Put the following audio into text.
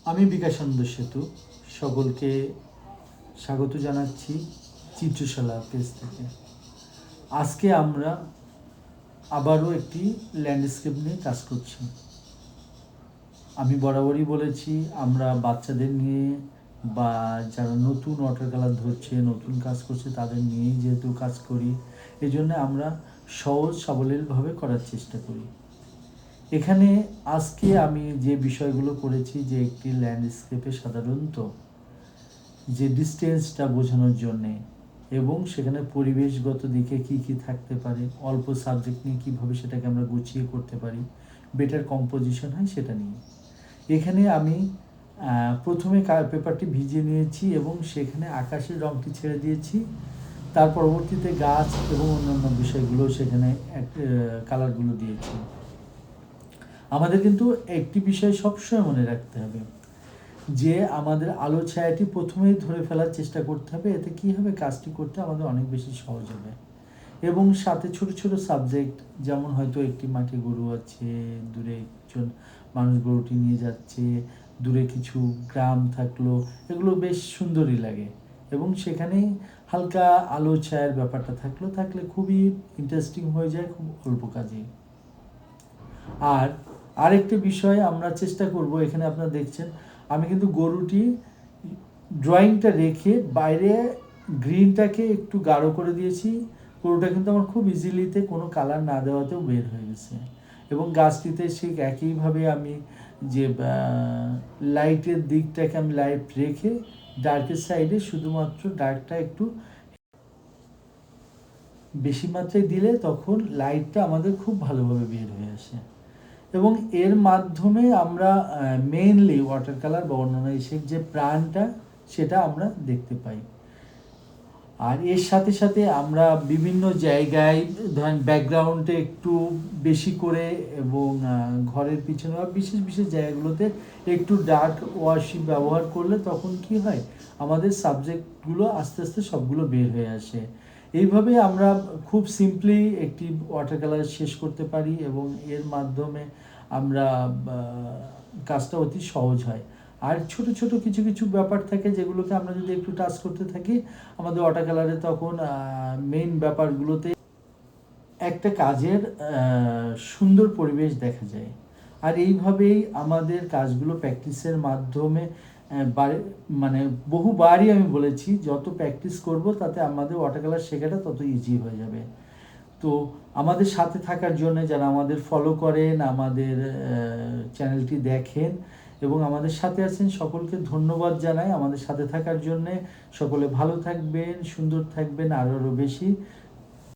আমি বিকাশানন্দ সেতু সকলকে স্বাগত জানাচ্ছি চিত্রশালা পেজ থেকে। আজকে আমরা আবারও একটি ল্যান্ডস্কেপ নিয়ে কাজ করছি। আমি বরাবরই বলেছি আমরা বাচ্চাদের নিয়ে বা যারা নতুন ওয়াটার কালার ধরছে, নতুন কাজ করছে তাদের নিয়েই যেহেতু কাজ করি, এই জন্য আমরা সহজ সাবলীলভাবে করার চেষ্টা করি। এখানে আজকে আমি যে বিষয়গুলো করেছি, যে একটি ল্যান্ডস্কেপে সাধারণত যে ডিস্টেন্সটা বোঝানোর জন্যে এবং সেখানে পরিবেশগত দিকে কি কি থাকতে পারে, অল্প সাবজেক্ট নিয়ে কীভাবে সেটাকে আমরা গুছিয়ে করতে পারি, বেটার কম্পোজিশন হয় সেটা নিয়ে। এখানে আমি প্রথমে পেপারটি ভিজিয়ে নিয়েছি এবং সেখানে আকাশের রঙটি ছেড়ে দিয়েছি। তার পরবর্তীতে গাছ এবং অন্যান্য বিষয়গুলো সেখানে কালারগুলো দিয়েছি। আমাদের কিন্তু একটি বিষয় সবসময় মনে রাখতে হবে যে আমাদের আলো ছায়াটি প্রথমেই ধরে ফেলার চেষ্টা করতে হবে। এতে কী হবে, কাজটি করতে আমাদের অনেক বেশি সহজ হবে। এবং সাথে ছোট ছোট সাবজেক্ট, যেমন হয়তো একটি মাঠে গরু আছে, দূরে একজন মানুষ গরুটি নিয়ে যাচ্ছে, দূরে কিছু গ্রাম থাকলো, এগুলো বেশ সুন্দরই লাগে। এবং সেখানে হালকা আলো ছায়ার ব্যাপারটা থাকলে খুবই ইন্টারেস্টিং হয়ে যায়, খুব অল্প কাজে। আর আরেকটি বিষয় আমরা চেষ্টা করব, এখানে আপনারা দেখছেন আমি কিন্তু গরুটি ড্রয়িংটা রেখে বাইরে গ্রিনটাকে একটু গাঢ় করে দিয়েছি। গরুটা কিন্তু আমার খুব ইজিলিতে কোনো কালার না দেওয়াতেও বের হয়ে গেছে। এবং গাছটিতে ঠিক একইভাবে আমি যে লাইটের দিকটাকে আমি লাইট রেখে ডার্কের সাইডে শুধুমাত্র ডার্কটা একটু বেশি মাত্রায় দিলে তখন লাইটটা আমাদের খুব ভালোভাবে বের হয়ে আসে। এবং এর মাধ্যমে আমরা মেইনলি ওয়াটার কালার বা অন্যান্য এসব যে প্রাণটা সেটা আমরা দেখতে পাই। আর এর সাথে সাথে আমরা বিভিন্ন জায়গায় ধরেন ব্যাকগ্রাউন্ডে একটু বেশি করে এবং ঘরের পিছনে বা বিশেষ বিশেষ জায়গাগুলোতে একটু ডার্ক ওয়াশি ব্যবহার করলে তখন কি হয়, আমাদের সাবজেক্টগুলো আস্তে আস্তে সবগুলো বের হয়ে আসে। এইভাবে আমরা খুব সিম্পলি একটি ওয়াটার কালার শেষ করতে পারি এবং এর মাধ্যমে আমরা কাজটা অতি সহজ হয়। আর ছোট ছোট কিছু কিছু ব্যাপার থাকে যেগুলোকে আমরা যদি একটু টাচ করতে থাকি আমাদের ওয়াটার কালারে তখন মেইন ব্যাপারগুলোতে একটা কাজের সুন্দর পরিবেশ দেখা যায়। আর এইভাবেই আমাদের কাজগুলো প্র্যাকটিসের মাধ্যমে মানে বহুবারই আমি বলেছি, যত প্র্যাকটিস করব তাতে আমাদের ওয়াটার কালার শেখাটা তত ইজি হয়ে যাবে। তো আমাদের সাথে থাকার জন্য, যারা আমাদের ফলো করেন, আমাদের চ্যানেলটি দেখেন এবং আমাদের সাথে আছেন, সকলকে ধন্যবাদ জানাই আমাদের সাথে থাকার জন্যে। সকলে ভালো থাকবেন, সুন্দর থাকবেন, আরও বেশি